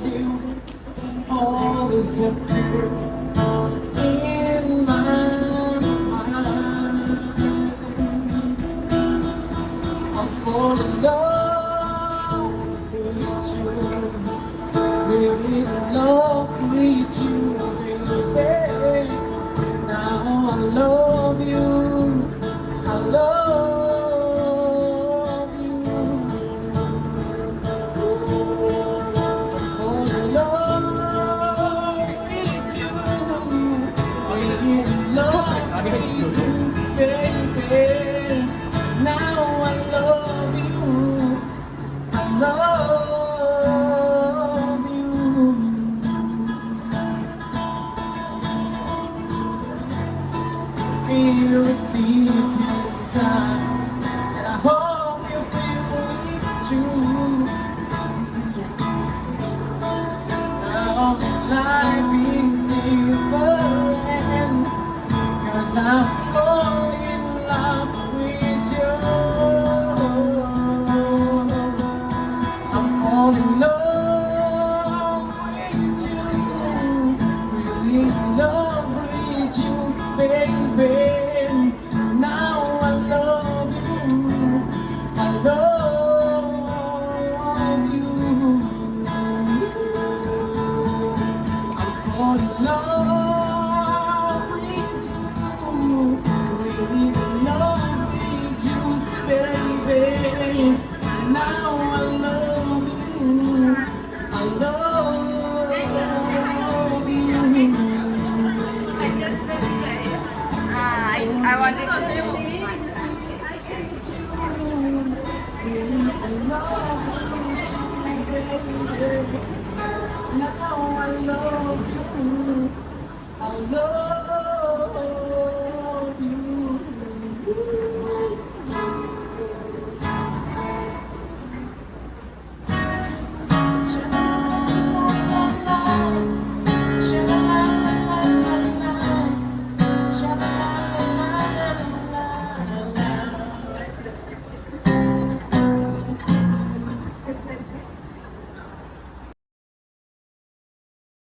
you, all is empty in my mind. I'm falling in love with you, really in love with you, baby. Now I love you, I love you. I'm falling in love with you, really in love with you, baby. Now I love you, I love you. Feel it deep inside, and I hope you feel it too. Now life is different, 'cause I'm falling in love with you. I'm falling in love with you, really in love with you, baby. Now I love you, I love you. I'm falling in love with you, really in love with you, baby. Now I love you, I love you. I wanted to Now I love you, I love